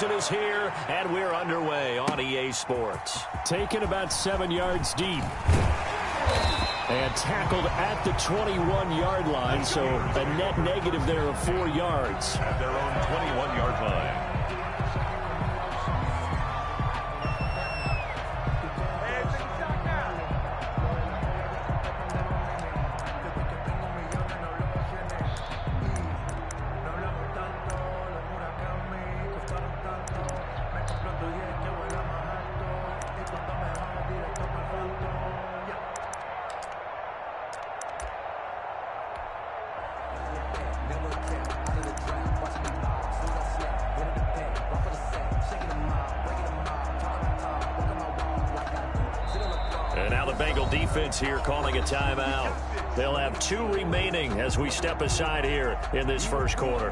season is here, and we're underway on EA Sports. Taken about 7 yards deep. And tackled at the 21-yard line, so a net negative there of 4 yards. At their own 21-yard line. Defense here calling a timeout. They'll have 2 remaining as we step aside here in this first quarter.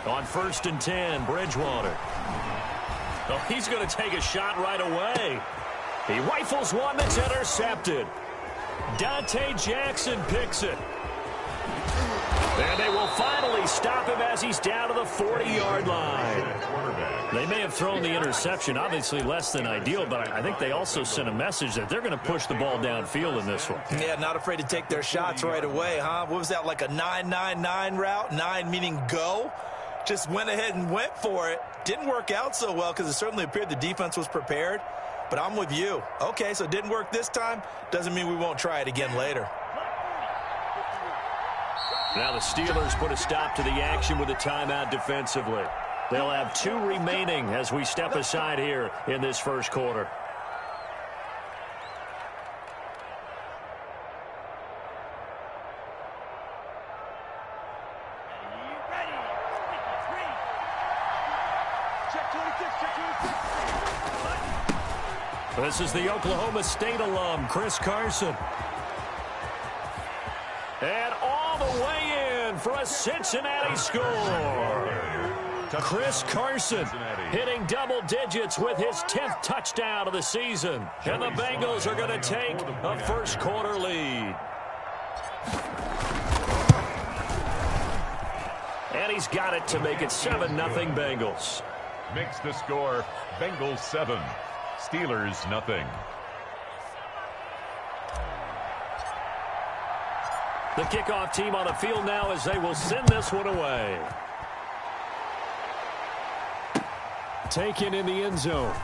On 1st and 10, Bridgewater. Oh, he's going to take a shot right away. He rifles one that's intercepted. Dante Jackson picks it. And they will finally stop him as he's down to the 40-yard line. They may have thrown the interception, obviously less than ideal, but I think they also sent a message that they're going to push the ball downfield in this one. Yeah, not afraid to take their shots right away, huh? What was that, like a 9-9-9 route? 9 meaning go? Just went ahead and went for it. Didn't work out so well because it certainly appeared the defense was prepared. But I'm with you. Okay, so it didn't work this time. Doesn't mean we won't try it again later. Now the Steelers put a stop to the action with a timeout defensively. They'll have 2 remaining as we step aside here in this first quarter. This is the Oklahoma State alum, Chris Carson. And all the way in for a Cincinnati score. Chris Carson hitting double digits with his 10th touchdown of the season. And the Bengals are going to take a first quarter lead. And he's got it to make it 7-0 Bengals. Makes the score Bengals 7. Steelers nothing. The kickoff team on the field now as they will send this one away. Taken in the end zone.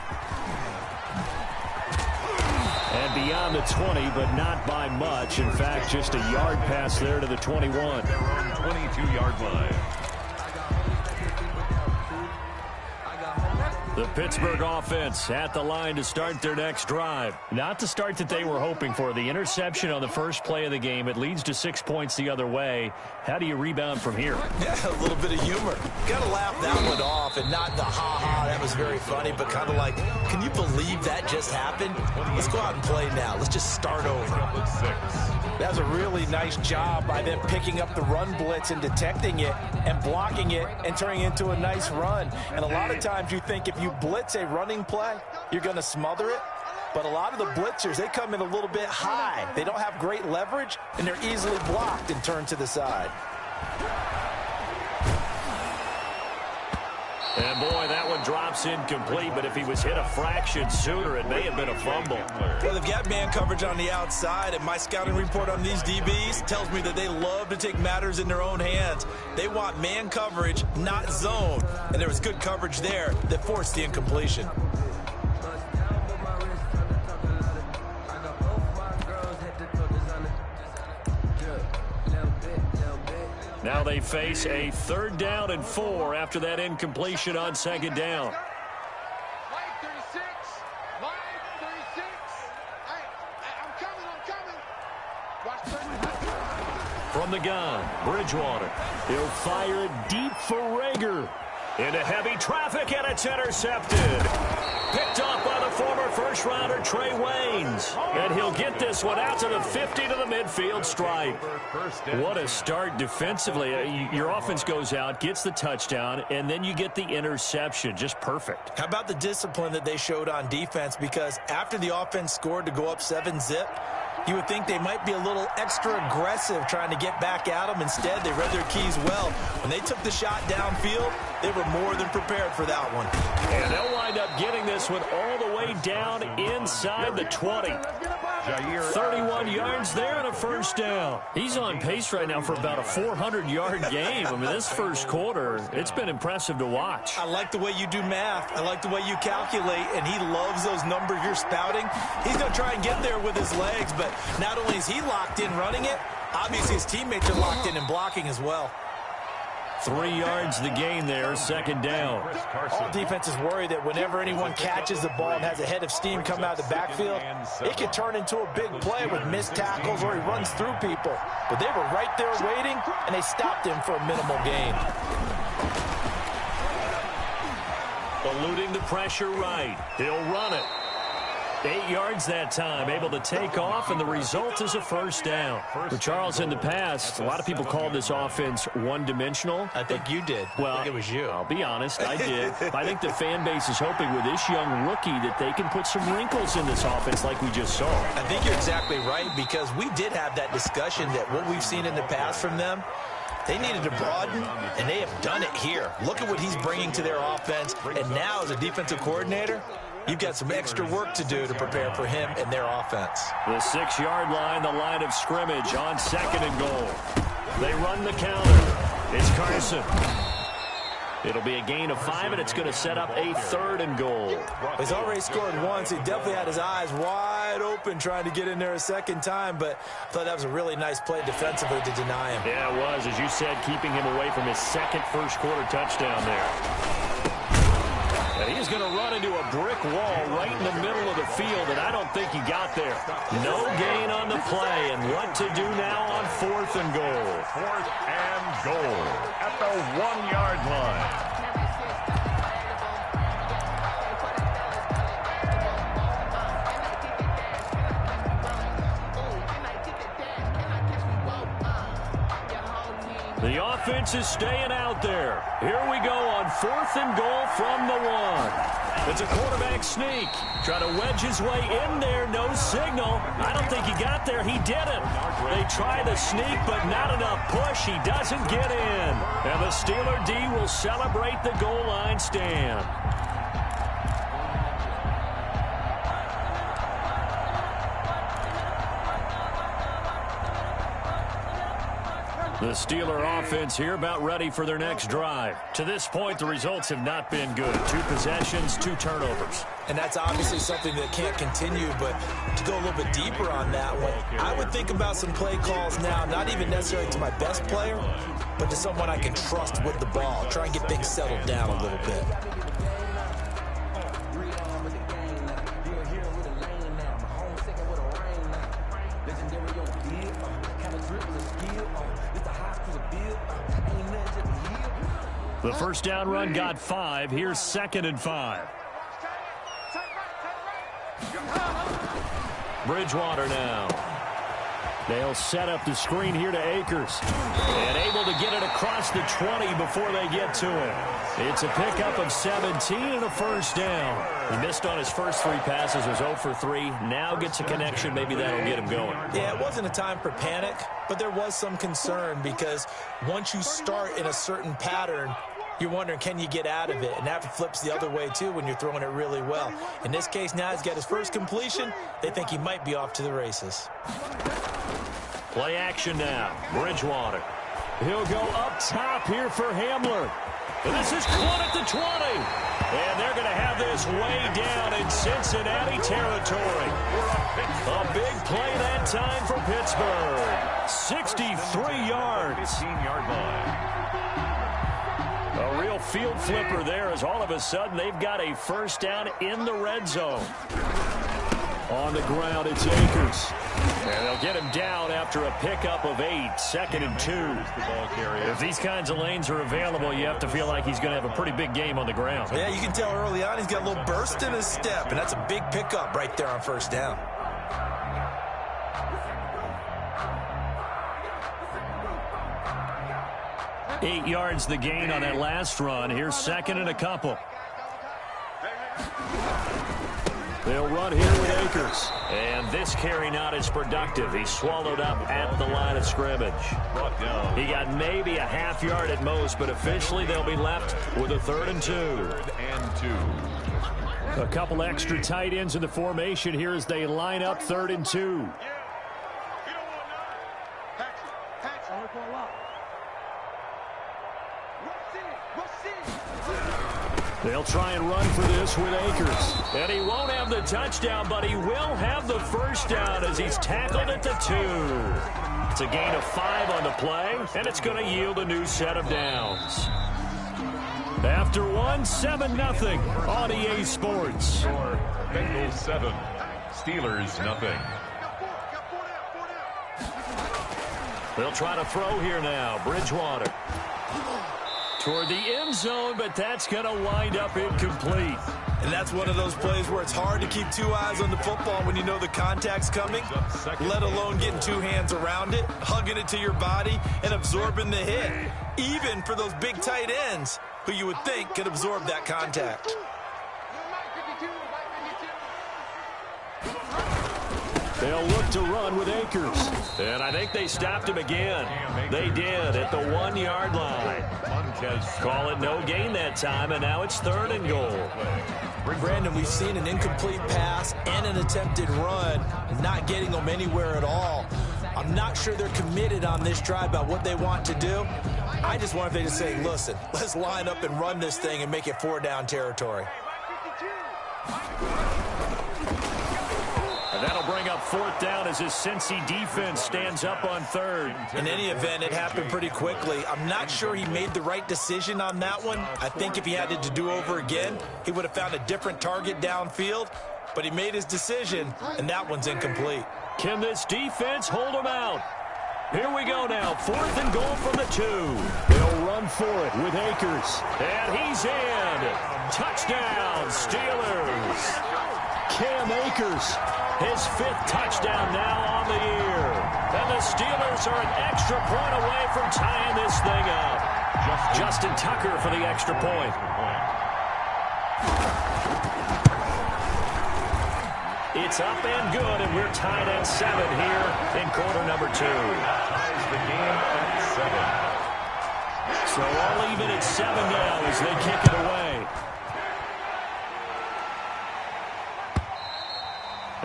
And beyond the 20, but not by much. In fact, just a yard pass there to the 21. Their own 22-yard line. The Pittsburgh offense at the line to start their next drive. Not the start that they were hoping for. The interception on the first play of the game. It leads to 6 points the other way. How do you rebound from here? Yeah, a little bit of humor. Got to laugh that one off, and not the ha-ha, that was very funny, but kind of like, can you believe that just happened? Let's go out and play now. Let's just start over. That was a really nice job by them picking up the run blitz and detecting it and blocking it and turning it into a nice run. And a lot of times you think if you blitz a running play, you're going to smother it. But a lot of the blitzers, they come in a little bit high. They don't have great leverage, and they're easily blocked and turned to the side. And boy, that one drops incomplete, but if he was hit a fraction sooner, it may have been a fumble. Well, they've got man coverage on the outside, and my scouting report on these DBs tells me that they love to take matters in their own hands. They want man coverage, not zone. And there was good coverage there that forced the incompletion. Now they face a 3rd down and 4 after that incompletion on 2nd down. From the gun, Bridgewater. He'll fire it deep for Rager. Into heavy traffic, and it's intercepted. Picked off by the former first-rounder Trey Waynes. And he'll get this one out to the 50 to the midfield stripe. What a start defensively. Your offense goes out, gets the touchdown, and then you get the interception. Just perfect. How about the discipline that they showed on defense? Because after the offense scored to go up 7-zip, you would think they might be a little extra aggressive trying to get back at them. Instead, they read their keys well. When they took the shot downfield, they were more than prepared for that one. And they'll wind up getting this one all the way down inside the 20. 31 yards there and a first down. He's on pace right now for about a 400-yard game. I mean, this first quarter, it's been impressive to watch. I like the way you do math. I like the way you calculate, and he loves those numbers you're spouting. He's going to try and get there with his legs, but not only is he locked in running it, obviously his teammates are locked in and blocking as well. 3 yards the gain there, second down. All defenses worry that whenever anyone catches the ball and has a head of steam come out of the backfield, it can turn into a big play with missed tackles or he runs through people. But they were right there waiting, and they stopped him for a minimal gain. Eluding the pressure right. He'll run it. 8 yards that time, able to take off, and the result is a first down. For Charles, in the past, a lot of people called this offense one-dimensional. I think you did. Well, I think it was you. I'll be honest, I did. I think the fan base is hoping with this young rookie that they can put some wrinkles in this offense like we just saw. I think you're exactly right, because we did have that discussion that what we've seen in the past from them, they needed to broaden, and they have done it here. Look at what he's bringing to their offense, and now as a defensive coordinator, you've got some extra work to do to prepare for him and their offense. The 6-yard line, the line of scrimmage on second and goal. They run the counter. It's Carson. It'll be a gain of 5, and it's going to set up a third and goal. He's already scored once. He definitely had his eyes wide open trying to get in there a second time, but I thought that was a really nice play defensively to deny him. Yeah, it was, as you said, keeping him away from his second first-quarter touchdown there. And he's going to run into a brick wall right in the middle of the field, and I don't think he got there. No gain on the play, and what to do now on 4th and goal. 4th and goal at the 1-yard line. The offense is staying out there. Here we go on 4th and goal from the 1. It's a quarterback sneak. Try to wedge his way in there. No signal. I don't think he got there. He didn't. They try the sneak, but not enough push. He doesn't get in. And the Steeler D will celebrate the goal line stand. The Steeler offense here about ready for their next drive. To this point, the results have not been good. 2 possessions, 2 turnovers. And that's obviously something that can't continue, but to go a little bit deeper on that one, I would think about some play calls now, not even necessarily to my best player, but to someone I can trust with the ball. Try and get things settled down a little bit. The first down run got 5. Here's 2nd and 5. Bridgewater now. They'll set up the screen here to Akers. And able to get it across the 20 before they get to him. It's a pickup of 17 and a first down. He missed on his first 3 passes, was 0 for 3. Now gets a connection. Maybe that'll get him going. Yeah, it wasn't a time for panic, but there was some concern because once you start in a certain pattern, you're wondering, can you get out of it? And that flips the other way, too, when you're throwing it really well. In this case, now he's got his first completion. They think he might be off to the races. Play action now. Bridgewater. He'll go up top here for Hamler. This is caught at the 20. And they're going to have this way down in Cincinnati territory. A big play that time for Pittsburgh. 63 yards. 15-yard line. A real field flipper there as all of a sudden they've got a first down in the red zone. On the ground, it's Akers. And they'll get him down after a pickup of 8, 2nd and 2. If these kinds of lanes are available, you have to feel like he's going to have a pretty big game on the ground. Yeah, you can tell early on he's got a little burst in his step, and that's a big pickup right there on first down. Eight yards the gain on that last run. Here's 2nd and a couple. They'll run here with Akers. And this carry not as productive. He's swallowed up at the line of scrimmage. He got maybe a half yard at most, but officially they'll be left with a 3rd and 2. 3rd and 2. A couple extra tight ends in the formation here as they line up 3rd and 2. They'll try and run for this with Akers. And he won't have the touchdown, but he will have the first down as he's tackled at the 2. It's a gain of 5 on the play, and it's going to yield a new set of downs. After 1, 7-0 on EA Sports. Score, Bengals 7, Steelers nothing. They'll try to throw here now. Bridgewater. Toward the end zone, but that's going to wind up incomplete. And that's one of those plays where it's hard to keep 2 eyes on the football when you know the contact's coming, let alone getting 2 hands around it, hugging it to your body, and absorbing the hit, even for those big tight ends who you would think could absorb that contact. They'll look to run with Akers. And I think they stopped him again. They did at the 1-yard line. Call it no gain that time, and now it's 3rd and goal. Brandon, we've seen an incomplete pass and an attempted run, not getting them anywhere at all. I'm not sure they're committed on this drive about what they want to do. I just want them to say, listen, let's line up and run this thing and make it 4-down territory. And that'll bring up 4th down as his Cincy defense stands up on 3rd. In any event, it happened pretty quickly. I'm not sure he made the right decision on that one. I think if he had it to do over again, he would have found a different target downfield. But he made his decision, and that one's incomplete. Can this defense hold him out? Here we go now. 4th and goal from the 2. They'll run for it with Akers. And he's in. Touchdown, Steelers. Cam Akers. His 5th touchdown now on the year. And the Steelers are an extra point away from tying this thing up. Justin Tucker for the extra point. It's up and good, and we're tied at 7 here in quarter number 2. Ties the game at 7. So all even at 7 now as they kick it away.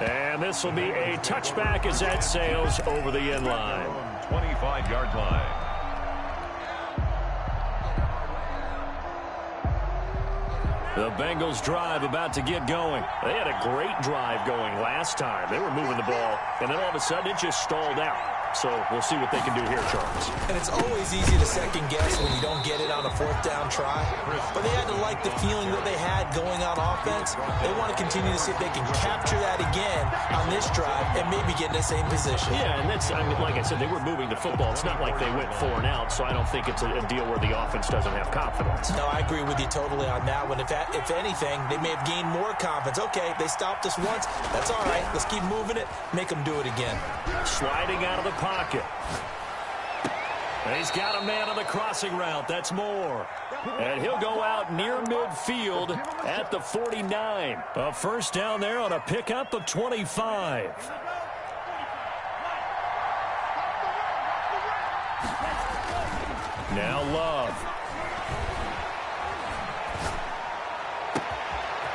And this will be a touchback as that sails over the end line. 25-yard line. The Bengals drive about to get going. They had a great drive going last time. They were moving the ball, and then all of a sudden it just stalled out. So we'll see what they can do here, Charles. And it's always easy to second guess when you don't get it on a 4th down try. But they had to like the feeling that they had going on offense. They want to continue to see if they can capture that again on this drive and maybe get in the same position. Yeah, and that's, I mean, like I said, they were moving the football. It's not like they went 4 and out, so I don't think it's a deal where the offense doesn't have confidence. No, I agree with you totally on that one. If anything, they may have gained more confidence. Okay, they stopped us once. That's all right. Let's keep moving it. Make them do it again. Sliding out of the pocket. And he's got a man on the crossing route. That's Moore. And he'll go out near midfield at the 49. A first down there on a pickup of 25. Now Love.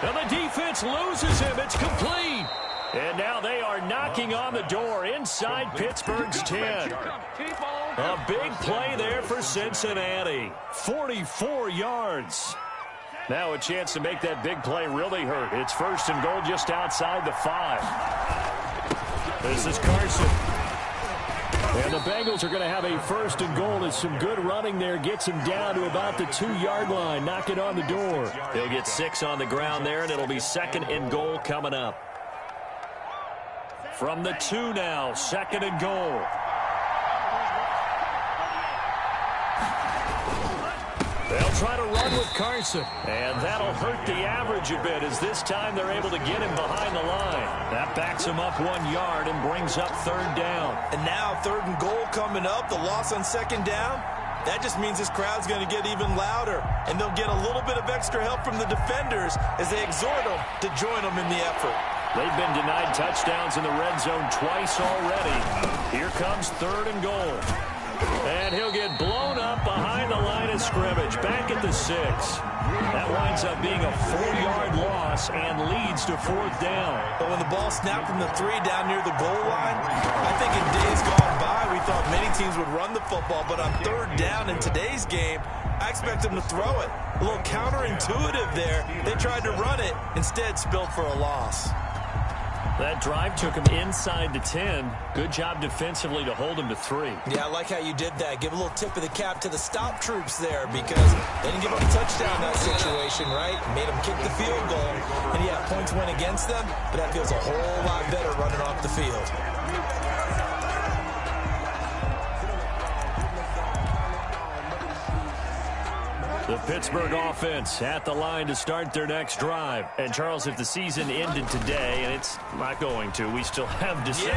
And the defense loses him. It's complete. And now they are knocking on the door inside Pittsburgh's 10. A big play there for Cincinnati. 44 yards. Now a chance to make that big play really hurt. It's 1st and goal just outside the 5. This is Carson. And the Bengals are going to have a 1st and goal as some good running there gets him down to about the 2-yard line. Knocking on the door. He'll get 6 on the ground there, and it'll be 2nd and goal coming up. From the 2 now, 2nd and goal. They'll try to run with Carson, and that'll hurt the average a bit as this time they're able to get him behind the line. That backs him up 1 yard and brings up 3rd down. And now 3rd and goal coming up, the loss on 2nd down. That just means this crowd's going to get even louder, and they'll get a little bit of extra help from the defenders as they exhort them to join them in the effort. They've been denied touchdowns in the red zone twice already. Here comes 3rd and goal. And he'll get blown up behind the line of scrimmage, back at the 6. That winds up being a 4-yard loss and leads to 4th down. But when the ball snapped from the 3 down near the goal line, I think in days gone by, we thought many teams would run the football, but on 3rd down in today's game, I expect them to throw it. A little counterintuitive there. They tried to run it, instead spilled for a loss. That drive took him inside the 10. Good job defensively to hold him to 3. Yeah, I like how you did that. Give a little tip of the cap to the stop troops there because they didn't give up a touchdown in that situation, right? Made them kick the field goal. And yeah, points went against them, but that feels a whole lot better running off the field. The Pittsburgh offense at the line to start their next drive. And, Charles, if the season ended today, and it's not going to, we still have December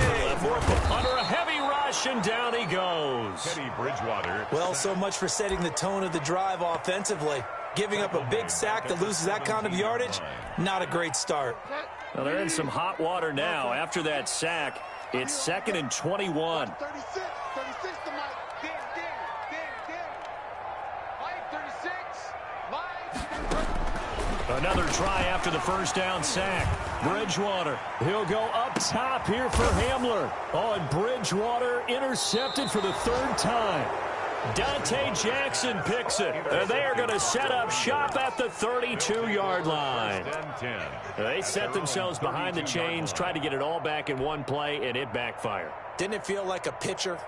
left. Under a heavy rush, and down he goes. Teddy Bridgewater. Well, so much for setting the tone of the drive offensively. Giving up a big sack that loses that kind of yardage, not a great start. Well, they're in some hot water now. After that sack, it's 2nd and 21. 36 to Mike. Another try after the 1st down sack. Bridgewater, he'll go up top here for Hamler. Oh, and Bridgewater intercepted for the 3rd time. Dante Jackson picks it. And they are going to set up shop at the 32-yard line. They set themselves behind the chains, tried to get it all back in one play, and it backfired. Didn't it feel like a pitcher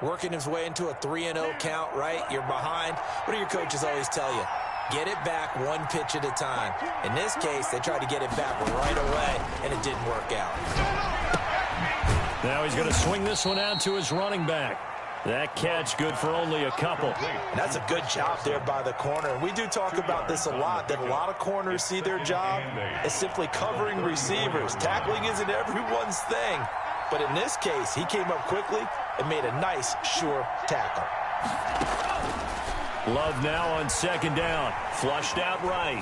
working his way into a 3-0 count, right? You're behind. What do your coaches always tell you? Get it back 1 pitch at a time. In this case, they tried to get it back right away, and it didn't work out. Now he's going to swing this one out to his running back. That catch good for only a couple. And that's a good job there by the corner. And we do talk about this a lot, that a lot of corners see their job as simply covering receivers. Tackling isn't everyone's thing. But in this case, he came up quickly and made a nice, sure tackle. Love now on 2nd down. Flushed out right.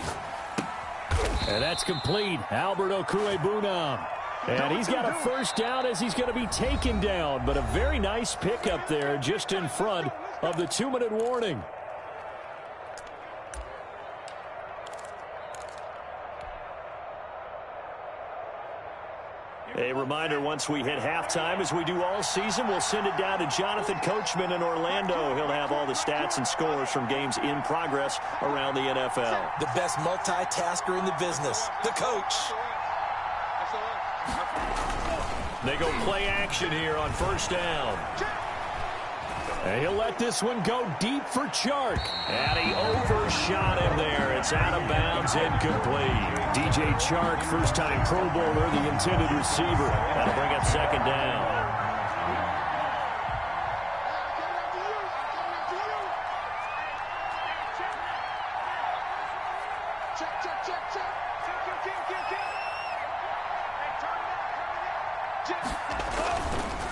And that's complete. Albert Okwuegbunam. And he's got a 1st down as he's going to be taken down. But a very nice pickup there just in front of the 2-minute warning. A reminder, once we hit halftime, as we do all season, we'll send it down to Jonathan Coachman in Orlando. He'll have all the stats and scores from games in progress around the NFL. The best multitasker in the business, the coach. They go play action here on 1st down. And he'll let this one go deep for Chark. And he overshot him there. It's out of bounds, incomplete. DJ Chark, first-time Pro Bowler, the intended receiver. That'll bring up 2nd down.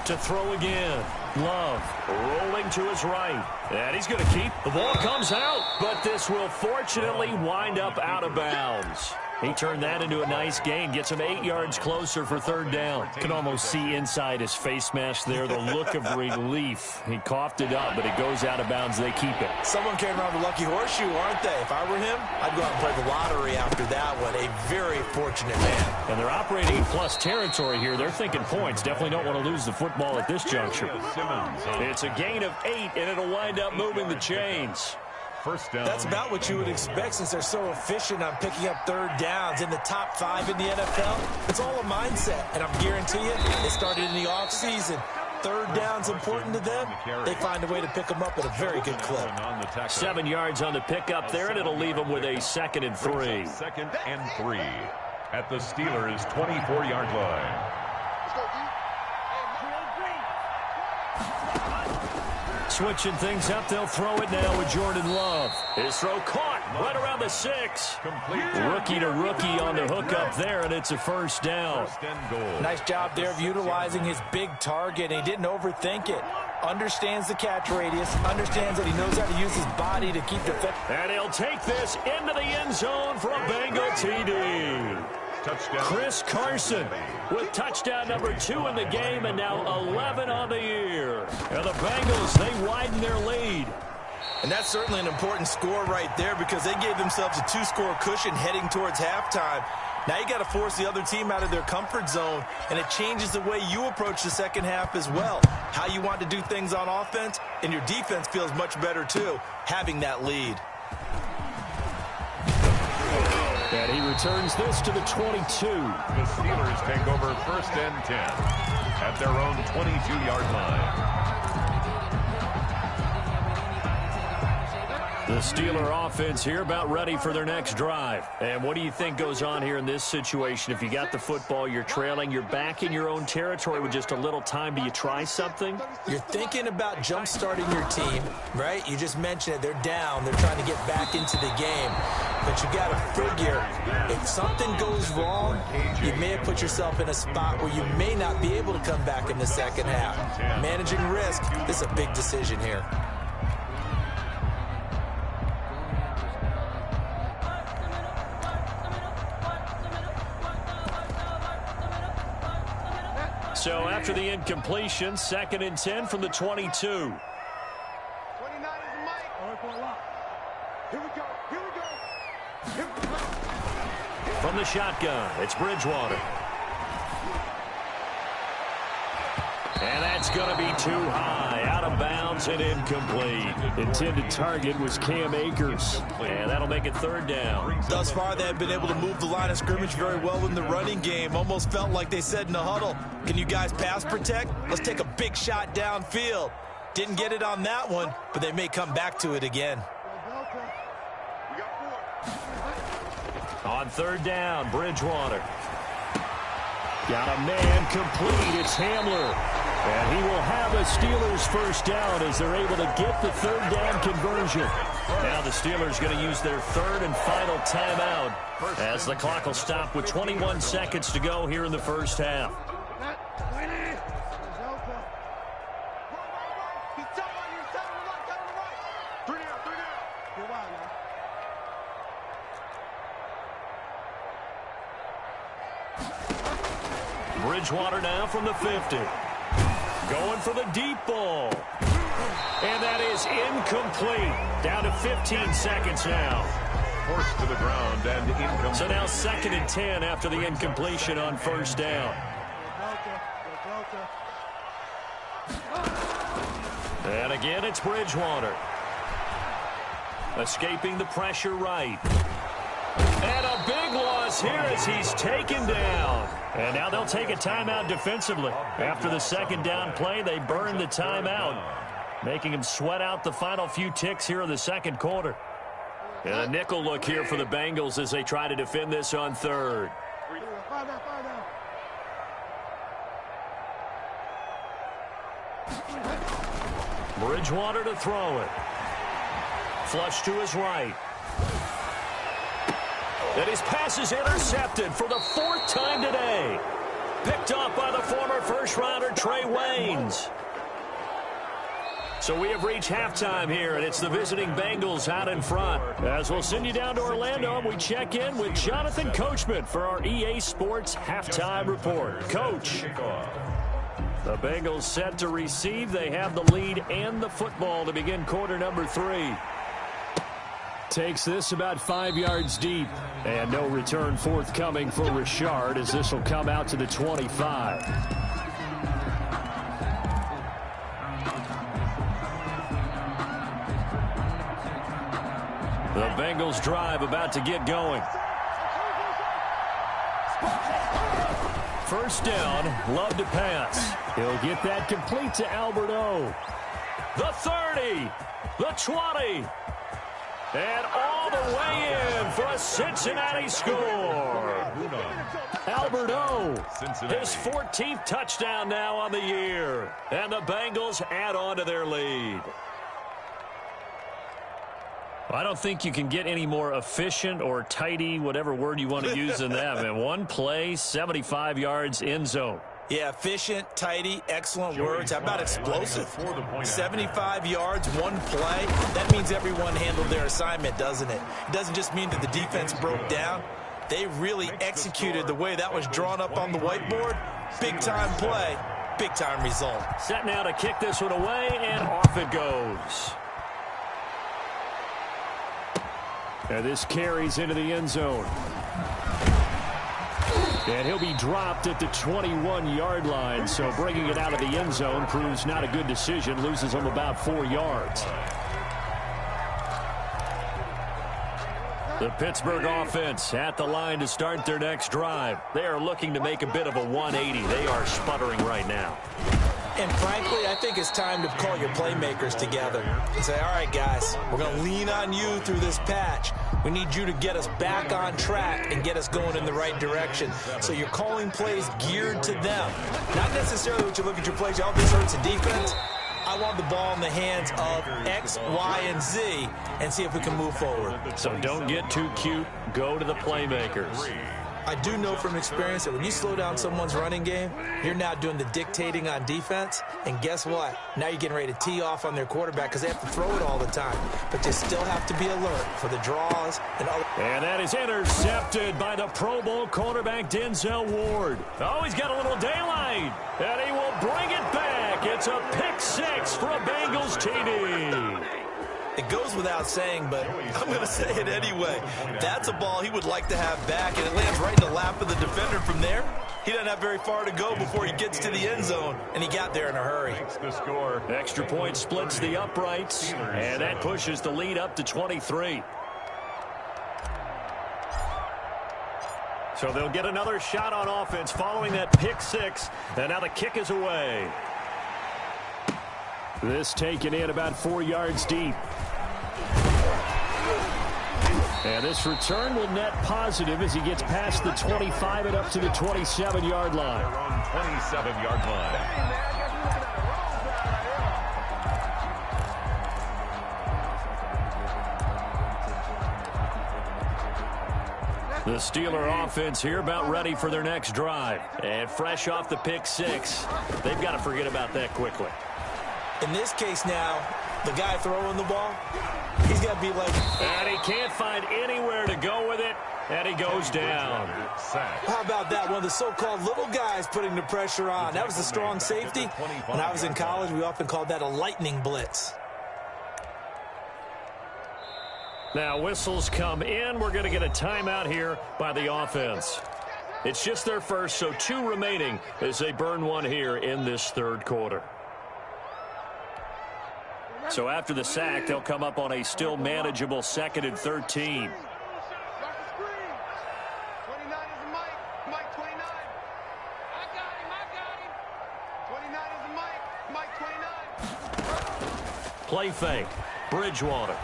To throw again. Love rolling to his right. And he's going to keep. The ball comes out, but this will fortunately wind up out of bounds. He turned that into a nice gain. Gets him 8 yards closer for 3rd down. Can almost see inside his face mask there the look of relief. He coughed it up, but it goes out of bounds. They keep it. Someone came around the lucky horseshoe, aren't they? If I were him, I'd go out and play the lottery after that one. A very fortunate man. And they're operating in plus territory here. They're thinking points. Definitely don't want to lose the football at this juncture. It's a gain of 8, and it'll wind up moving the chains. 1st down. That's about what you would expect since they're so efficient on picking up 3rd downs in the top 5 in the NFL. It's all a mindset, and I'm guarantee you, they started in the offseason. 3rd down's important to them. They find a way to pick them up at a very good clip. 7 yards on the pickup there, and it'll leave them with a 2nd and 3. 2nd and 3 at the Steelers' 24-yard line. switching things up. They'll throw it now with Jordan Love. His throw caught right around the 6. Rookie to rookie on the hook up there, and it's a first down. Nice job there of utilizing his big target, and he didn't overthink it. Understands the catch radius, understands that he knows how to use his body to keep defense. And he'll take this into the end zone for a Bengal TD. Touchdown. Chris Carson with touchdown number 2 in the game, and now 11 on the year. And the Bengals, they widen their lead. And that's certainly an important score right there because they gave themselves a 2-score cushion heading towards halftime. Now you got to force the other team out of their comfort zone, and it changes the way you approach the second half as well. How you want to do things on offense, and your defense feels much better too, having that lead. And he returns this to the 22. The Steelers take over 1st and 10 at their own 22-yard line. The Steeler offense here about ready for their next drive. And what do you think goes on here in this situation? If you got the football, you're trailing, you're back in your own territory with just a little time. Do you try something? You're thinking about jump-starting your team, right? You just mentioned it. They're down. They're trying to get back into the game. But you got to figure, if something goes wrong, you may have put yourself in a spot where you may not be able to come back in the second half. Managing risk, this is a big decision here. So after the incompletion, 2nd and 10 from the 22. 29 is the mic. Here we go. Here we go. Here we go. From the shotgun, it's Bridgewater. And that's going to be too high, out of bounds and incomplete. Intended target was Cam Akers, and that'll make it 3rd down. Thus far, they have been able to move the line of scrimmage very well in the running game. Almost felt like they said in the huddle, can you guys pass protect? Let's take a big shot downfield. Didn't get it on that one, but they may come back to it again. On 3rd down, Bridgewater. Got a man complete. It's Hamler. And he will have a Steelers first down as they're able to get the 3rd down conversion. Now the Steelers going to use their 3rd and final timeout as the clock will stop with 21 seconds to go here in the first half. Bridgewater now from the 50. Going for the deep ball. And that is incomplete. Down to 15 seconds now. Forced to the ground and incomplete. So now 2nd and 10 after the incompletion on 1st down. And again, it's Bridgewater. Escaping the pressure right. And a big loss here as he's taken down. And now they'll take a timeout defensively. After the 2nd down play, they burn the timeout, making him sweat out the final few ticks here in the 2nd quarter. And a nickel look here for the Bengals as they try to defend this on 3rd. Bridgewater to throw it. Flush to his right. And his pass is intercepted for the 4th time today. Picked off by the former first-rounder Trey Waynes. So we have reached halftime here, and it's the visiting Bengals out in front. As we'll send you down to Orlando, and we check in with Jonathan Coachman for our EA Sports Halftime Report. Coach. The Bengals set to receive. They have the lead and the football to begin quarter number 3. Takes this about 5 yards deep. And no return forthcoming for Richard as this will come out to the 25. The Bengals drive about to get going. First down, Love to pass. He'll get that complete to Albert O. The 30, the 20. And all the way in for a Cincinnati score. Albert O, his 14th touchdown now on the year. And the Bengals add on to their lead. I don't think you can get any more efficient or tidy, whatever word you want to use in that. Man, one play, 75 yards, end zone. Yeah, efficient, tidy, excellent words. How about explosive? 75 yards, one play. That means everyone handled their assignment, doesn't it? It doesn't just mean that the defense broke down. They really executed the way that was drawn up on the whiteboard. Big-time play, big-time result. Set now to kick this one away, and off it goes. And this carries into the end zone. And he'll be dropped at the 21-yard line, so bringing it out of the end zone proves not a good decision, loses him about 4 yards. The Pittsburgh offense at the line to start their next drive. They are looking to make a bit of a 180. They are sputtering right now. And frankly, I think it's time to call your playmakers together and say, all right, guys, we're going to lean on you through this patch. We need you to get us back on track and get us going in the right direction. So you're calling plays geared to them. Not necessarily what you look at your plays, oh, this hurts the defense. I want the ball in the hands of X, Y, and Z and see if we can move forward. So don't get too cute. Go to the playmakers. I do know from experience that when you slow down someone's running game, you're now doing the dictating on defense. And guess what? Now you're getting ready to tee off on their quarterback because they have to throw it all the time. But you still have to be alert for the draws and other. And that is intercepted by the Pro Bowl quarterback Denzel Ward. Oh, he's got a little daylight. And he will bring it back. It's a pick six for a Bengals TD. It goes without saying, but I'm going to say it anyway. That's a ball he would like to have back, and it lands right in the lap of the defender from there. He doesn't have very far to go before he gets to the end zone, and he got there in a hurry. The score. Extra point splits the uprights, and that pushes the lead up to 23. So they'll get another shot on offense following that pick six, and now the kick is away. This taken in about 4 yards deep. And this return will net positive as he gets past the 25 and up to the 27-yard line. Around 27-yard line. The Steeler offense here about ready for their next drive. And fresh off the pick six, they've got to forget about that quickly. In this case now, the guy throwing the ball, he's got to be like... And he can't find anywhere to go with it, and he goes down. How about that? One of the so-called little guys putting the pressure on. That was a strong safety. When I was in college, we often called that a lightning blitz. Now whistles come in. We're going to get a timeout here by the offense. It's just their first, so 2 remaining as they burn one here in this third quarter. So after the sack, they'll come up on a still manageable 2nd and 13. Play fake. Bridgewater.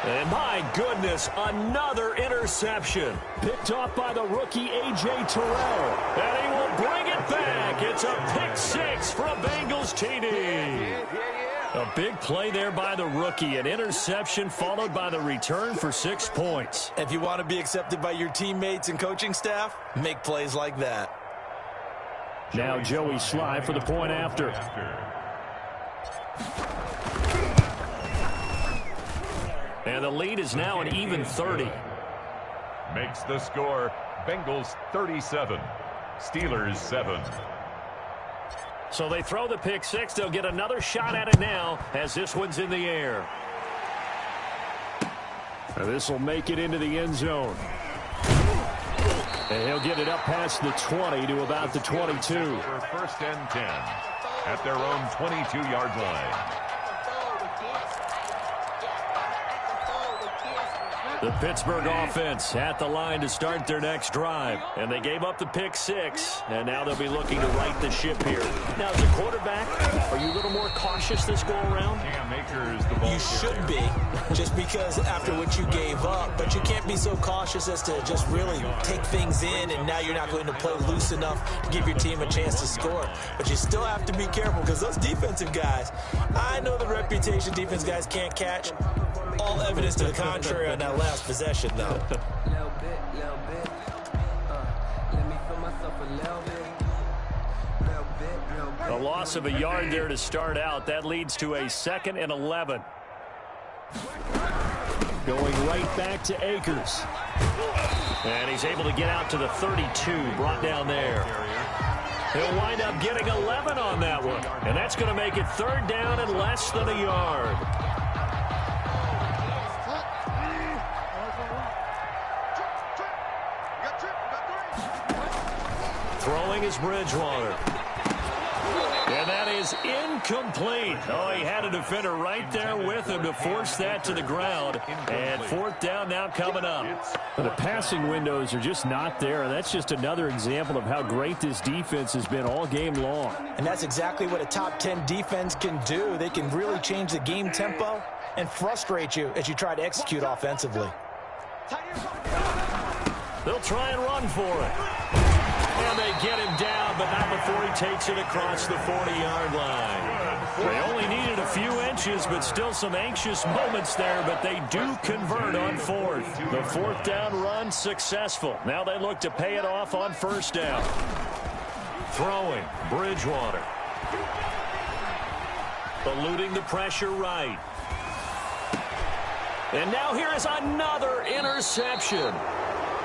And my goodness, another interception. Picked off by the rookie A.J. Terrell. And he will bring it back. It's a pick six for a Bengals TD. A big play there by the rookie. An interception followed by the return for 6 points. If you want to be accepted by your teammates and coaching staff, make plays like that. Now Joey Sly for the point after. And the lead is now an even 30. Makes the score Bengals 37, Steelers 7. So they throw the pick six. They'll get another shot at it now as this one's in the air. And this will make it into the end zone. And he'll get it up past the 20 to about the 22. For 1st and 10 at their own 22-yard line. The Pittsburgh offense at the line to start their next drive. And they gave up the pick 6, and now they'll be looking to right the ship here. Now, as a quarterback, are you a little more cautious this go-around? You should be, just because after what you gave up. But you can't be so cautious as to just really take things in, and now you're not going to play loose enough to give your team a chance to score. But you still have to be careful, because those defensive guys, I know the reputation defense guys can't catch. All evidence to the contrary on that last possession, though. A loss of a yard there to start out. That leads to a 2nd and 11. Going right back to Akers. And he's able to get out to the 32, brought down there. He'll wind up getting 11 on that one. And that's going to make it 3rd down and less than a yard. Throwing is Bridgewater. And that is incomplete. Oh, he had a defender right there with him to force that to the ground. And 4th down now coming up. The passing windows are just not there. That's just another example of how great this defense has been all game long. And that's exactly what a top 10 defense can do. They can really change the game tempo and frustrate you as you try to execute offensively. They'll try and run for it. And they get him down, but not before he takes it across the 40-yard line. They only needed a few inches, but still some anxious moments there, but they do convert on 4th. The 4th down run successful. Now they look to pay it off on 1st down. Throwing, Bridgewater. Eluding the pressure right. And now here is another interception.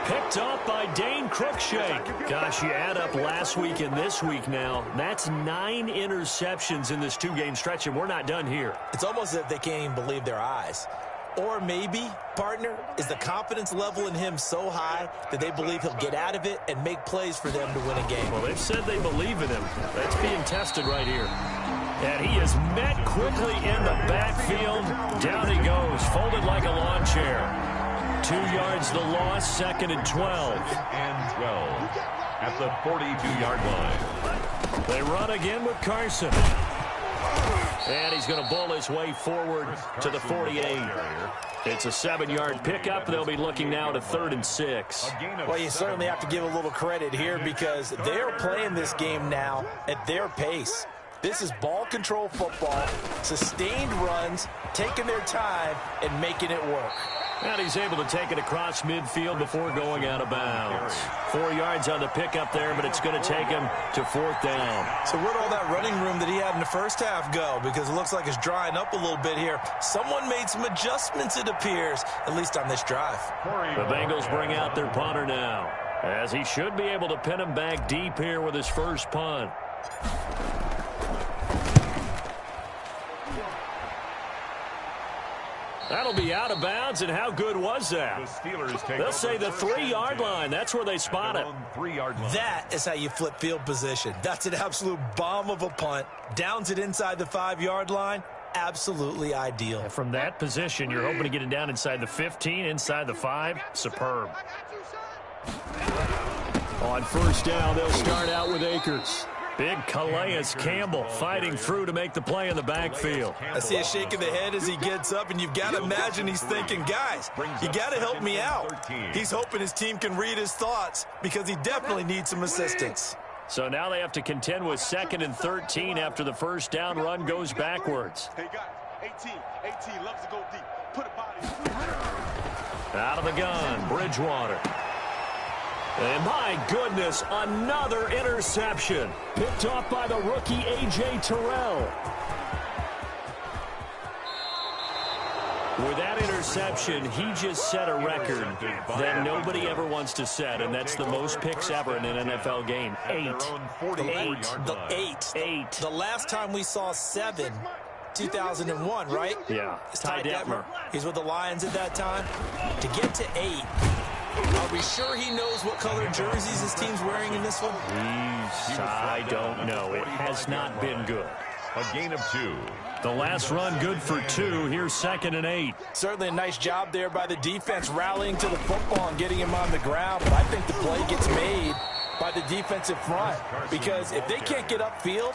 Picked up by Dane Cruikshank. Gosh, you add up last week and this week now. That's 9 interceptions in this 2-game stretch, and we're not done here. It's almost as if they can't even believe their eyes. Or maybe, partner, is the confidence level in him so high that they believe he'll get out of it and make plays for them to win a game. Well, they've said they believe in him. That's being tested right here. And he is met quickly in the backfield. Down he goes, folded like a lawn chair. 2 yards the loss, 2nd and 12. And 12 at the 42-yard line. They run again with Carson. And he's going to bull his way forward to the 48. It's a 7-yard pickup. They'll be looking now to 3rd and 6. Well, you certainly have to give a little credit here because they're playing this game now at their pace. This is ball control football, sustained runs, taking their time, and making it work. And he's able to take it across midfield before going out of bounds. 4 yards on the pickup there, but it's going to take him to 4th down. So where'd all that running room that he had in the first half go? Because it looks like it's drying up a little bit here. Someone made some adjustments, it appears, at least on this drive. The Bengals bring out their punter now, as he should be able to pin him back deep here with his first punt. That'll be out of bounds, and how good was that? They'll say the 3-yard line. That's where they spot it. That is how you flip field position. That's an absolute bomb of a punt. Downs it inside the 5-yard line. Absolutely ideal. And from that position, you're hoping to get it down inside the 15, inside the 5. Superb. On 1st down, they'll start out with Akers. Big Calais Campbell fighting through to make the play in the backfield. I see a shake of the head as he gets up, and you've got to imagine he's thinking, guys, you got to help me out. He's hoping his team can read his thoughts because he definitely needs some assistance. So now they have to contend with 2nd and 13 after the 1st down run goes backwards. Hey, guys, 18 loves to go deep. Put a body. Out of the gun, Bridgewater. And my goodness, another interception. Picked off by the rookie A.J. Terrell. With that interception, he just set a record that nobody ever wants to set, and that's the most picks ever in an NFL game. 8. The last time we saw 7, 2001, right? Yeah. It's Ty Detmer. He's with the Lions at that time. To get to 8. Are we sure he knows what color jerseys his team's wearing in this one? I don't know. It has not been good. A gain of 2. The last run good for 2. Here's 2nd and 8. Certainly a nice job there by the defense rallying to the football and getting him on the ground. But I think the play gets made by the defensive front, because if they can't get upfield,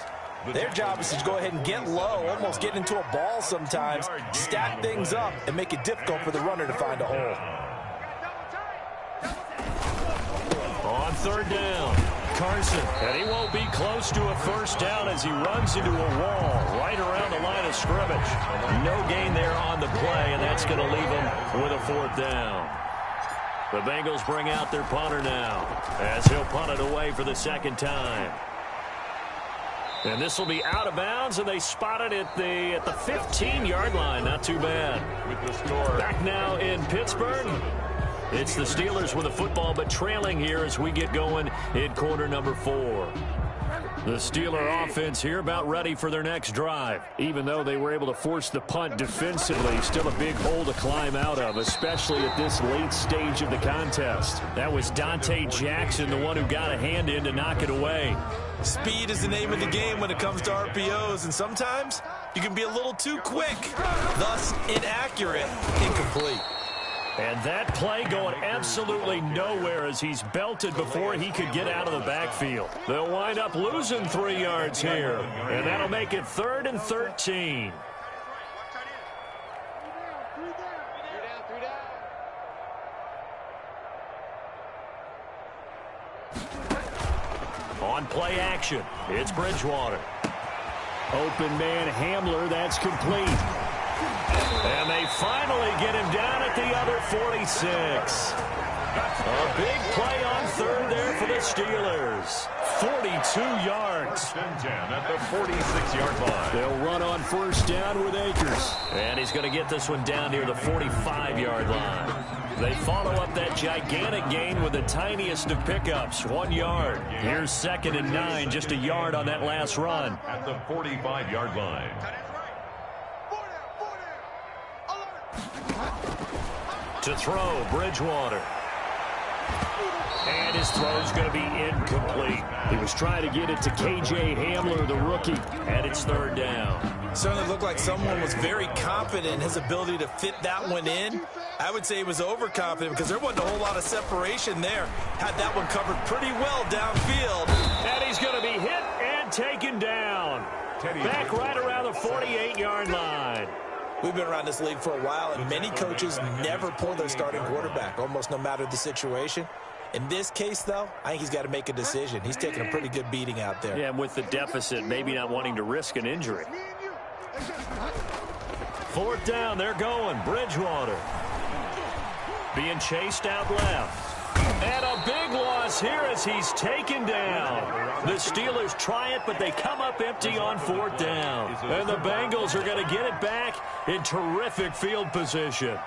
their job is to go ahead and get low, almost get into a ball sometimes, stack things up, and make it difficult for the runner to find a hole. On 3rd down, Carson, and he won't be close to a 1st down as he runs into a wall right around the line of scrimmage. No gain there on the play, and that's going to leave him with a 4th down. The Bengals bring out their punter now as he'll punt it away for the 2nd time. And this will be out of bounds, and they spot it at the 15-yard line. Not too bad. With the score. Back now in Pittsburgh. It's the Steelers with the football, but trailing here as we get going in quarter number 4. The Steeler offense here about ready for their next drive. Even though they were able to force the punt defensively, still a big hole to climb out of, especially at this late stage of the contest. That was Dante Jackson, the one who got a hand in to knock it away. Speed is the name of the game when it comes to RPOs, and sometimes you can be a little too quick, thus inaccurate, incomplete. And that play going absolutely nowhere as he's belted before he could get out of the backfield. They'll wind up losing 3 yards here, and that'll make it 3rd and 13. On play action, it's Bridgewater. Open man Hamler, that's complete. And they finally get him down at the other 46. A big play on 3rd there for the Steelers. 42 yards. 1st and 10 at the 46-yard line. They'll run on 1st down with Akers. And he's going to get this one down near the 45-yard line. They follow up that gigantic gain with the tiniest of pickups, 1 yard. Here's 2nd and 9, just a yard on that last run. At the 45-yard line. To throw, Bridgewater. And his throw's going to be incomplete. He was trying to get it to K.J. Hamler, the rookie, and it's 3rd down. Certainly looked like someone was very confident in his ability to fit that one in. I would say he was overconfident because there wasn't a whole lot of separation there. Had that one covered pretty well downfield. And he's going to be hit and taken down. Back right around the 48-yard line. We've been around this league for a while, and many coaches never pull their starting quarterback, almost no matter the situation. In this case, though, I think he's got to make a decision. He's taking a pretty good beating out there. Yeah, and with the deficit, maybe not wanting to risk an injury. 4th down, they're going. Bridgewater being chased out left. And a big loss here as he's taken down. The Steelers try it, but they come up empty on 4th down. And the Bengals are going to get it back in terrific field position.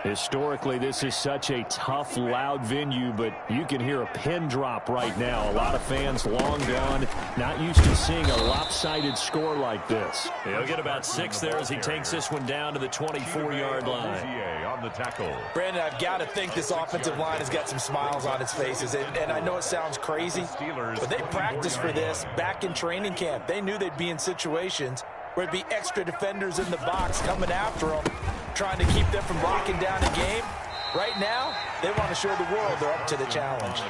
Historically, this is such a tough, loud venue, but you can hear a pin drop right now. A lot of fans long gone, not used to seeing a lopsided score like this. He'll get about 6 there as he takes this one down to the 24-yard line. On the tackle. Brandon, I've got to think this offensive line has got some smiles on its faces, and I know it sounds crazy, but they practiced for this back in training camp. They knew they'd be in situations where it'd be extra defenders in the box coming after them, trying to keep them from locking down a game. Right now, they want to show the world they're up to the challenge.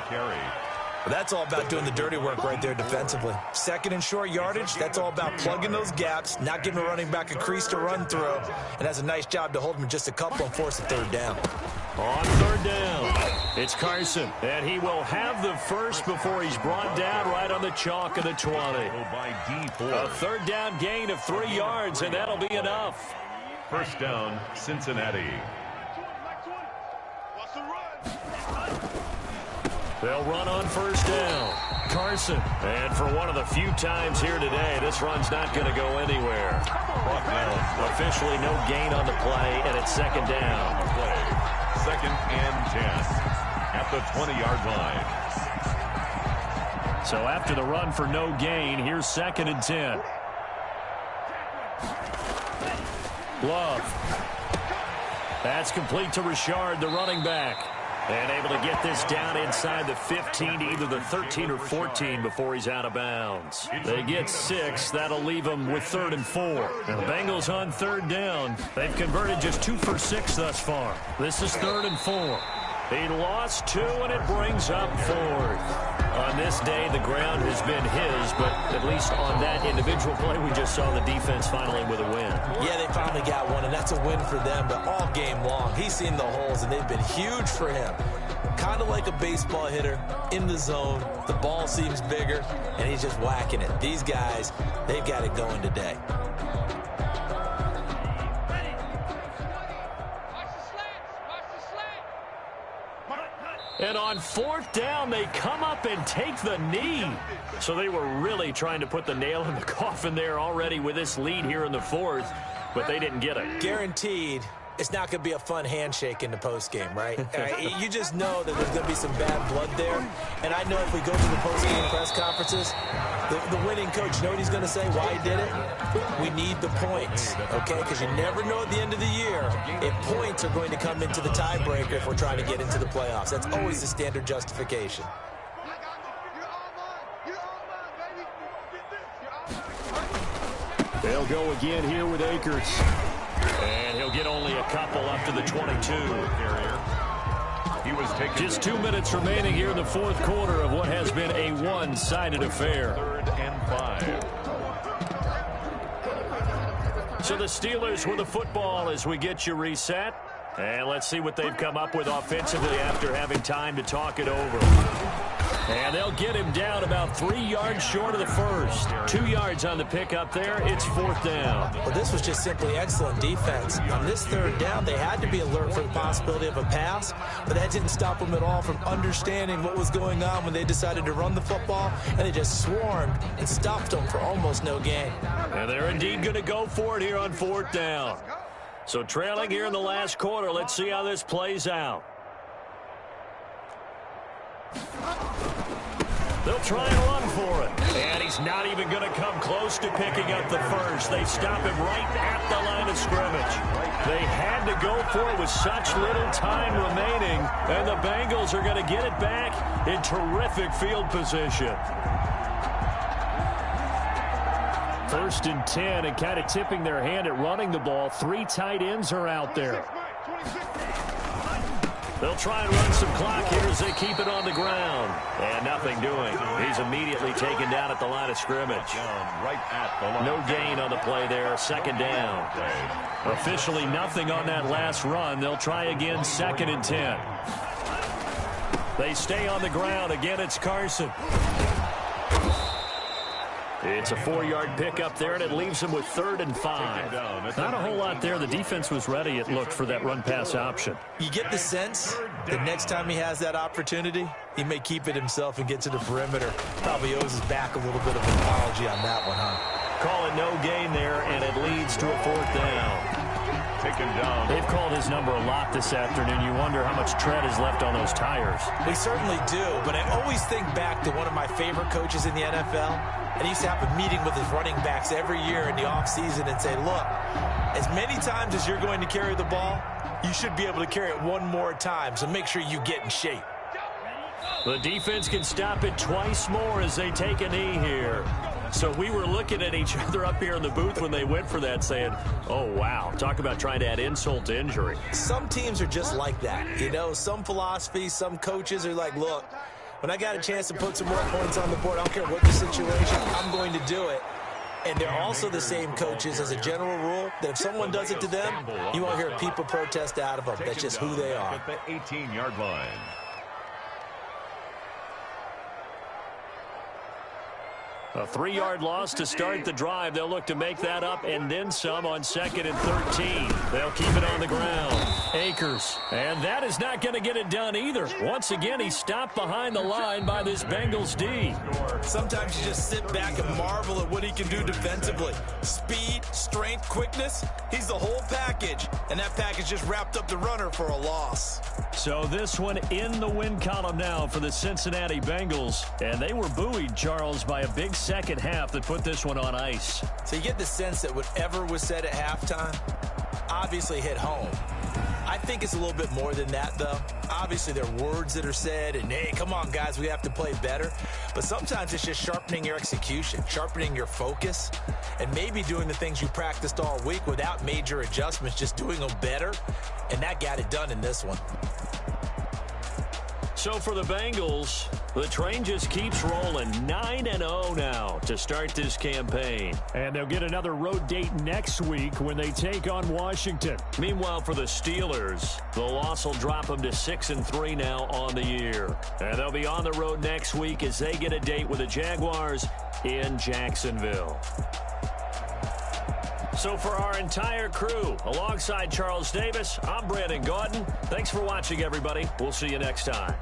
That's all about doing the dirty work right there defensively. 2nd and short yardage, that's all about plugging those gaps, not giving a running back a crease to run through, and has a nice job to hold him just a couple and force a 3rd down. On 3rd down, it's Carson, and he will have the first before he's brought down right on the chalk of the 20. A 3rd down gain of 3 yards, and that'll be enough. 1st down, Cincinnati. They'll run on 1st down. Carson. And for one of the few times here today, this run's not going to go anywhere. Officially no gain on the play, and it's 2nd down. 2nd and 10 at the 20-yard line. So after the run for no gain, here's 2nd and 10. Love. That's complete to Richard, the running back. And able to get this down inside the 15 to either the 13 or 14 before he's out of bounds. They get 6. That'll leave them with 3rd and 4. And the Bengals on 3rd down. They've converted just 2 for 6 thus far. This is 3rd and 4. He lost 2, and it brings up 4th. On this day, the ground has been his, but at least on that individual play, we just saw the defense finally with a win. Yeah, they finally got one, and that's a win for them, but all game long, he's seen the holes, and they've been huge for him. Kind of like a baseball hitter in the zone. The ball seems bigger, and he's just whacking it. These guys, they've got it going today. And on 4th down, they come up and take the knee. So they were really trying to put the nail in the coffin there already with this lead here in the 4th, but they didn't get it. Guaranteed, it's not going to be a fun handshake in the postgame, right? You just know that there's going to be some bad blood there. And I know if we go to the postgame press conferences, the winning coach, you know what he's going to say, why he did it? We need the points, okay? Because you never know at the end of the year if points are going to come into the tiebreaker if we're trying to get into the playoffs. That's always the standard justification. They'll go again here with Akers. And he'll get only a couple up to the 22. He was taken Just 2 minutes remaining here in the 4th quarter of what has been a one-sided affair. 3rd and 5. So the Steelers with the football as we get you reset. And let's see what they've come up with offensively after having time to talk it over. And they'll get him down about 3 yards short of the first. 2 yards on the pickup there. It's 4th down. Well, this was just simply excellent defense. On this 3rd down, they had to be alert for the possibility of a pass, but that didn't stop them at all from understanding what was going on when they decided to run the football, and they just swarmed and stuffed them for almost no gain. And they're indeed going to go for it here on 4th down. So trailing here in the last quarter, let's see how this plays out. They'll try and run for it. And he's not even going to come close to picking up the first. They stop him right at the line of scrimmage. They had to go for it with such little time remaining. And the Bengals are going to get it back in terrific field position. 1st and 10, and kind of tipping their hand at running the ball. 3 tight ends are out there. They'll try and run some clock here as they keep it on the ground. And nothing doing. He's immediately taken down at the line of scrimmage. No gain on the play there. 2nd down. Officially nothing on that last run. They'll try again 2nd and 10. They stay on the ground. Again, it's Carson. It's a 4-yard pickup there, and it leaves him with 3rd and 5. Not a whole lot there. The defense was ready, it looked, for that run-pass option. You get the sense that next time he has that opportunity, he may keep it himself and get to the perimeter. Probably owes his back a little bit of an apology on that one, huh? Call it no gain there, and it leads to a 4th down. Taken down. They've called his number a lot this afternoon. You wonder how much tread is left on those tires. We certainly do, but I always think back to one of my favorite coaches in the NFL, and he used to have a meeting with his running backs every year in the offseason and say, look, as many times as you're going to carry the ball, you should be able to carry it one more time, so make sure you get in shape. The defense can stop it twice more as they take a knee here. So we were looking at each other up here in the booth when they went for that saying, oh, wow, talk about trying to add insult to injury. Some teams are just like that. You know, some philosophies, some coaches are like, look, when I got a chance to put some more points on the board, I don't care what the situation, I'm going to do it. And they're also the same coaches as a general rule that if someone does it to them, you won't hear people protest out of them. That's just who they are. At the 18-yard line. A 3-yard loss to start the drive. They'll look to make that up and then some on 2nd and 13. They'll keep it on the ground. Akers. And that is not going to get it done either. Once again, he's stopped behind the line by this Bengals D. Sometimes you just sit back and marvel at what he can do defensively. Speed, strength, quickness. He's the whole package. And that package just wrapped up the runner for a loss. So this one in the win column now for the Cincinnati Bengals. And they were buoyed, Charles, by a big second half that put this one on ice. So you get the sense that whatever was said at halftime obviously hit home. I think it's a little bit more than that, though. Obviously, there are words that are said, and, hey, come on, guys, we have to play better. But sometimes it's just sharpening your execution, sharpening your focus, and maybe doing the things you practiced all week without major adjustments, just doing them better. And that got it done in this one. So for the Bengals, the train just keeps rolling. 9-0 now to start this campaign. And they'll get another road date next week when they take on Washington. Meanwhile, for the Steelers, the loss will drop them to 6-3 now on the year. And they'll be on the road next week as they get a date with the Jaguars in Jacksonville. So for our entire crew, alongside Charles Davis, I'm Brandon Gaudin. Thanks for watching, everybody. We'll see you next time.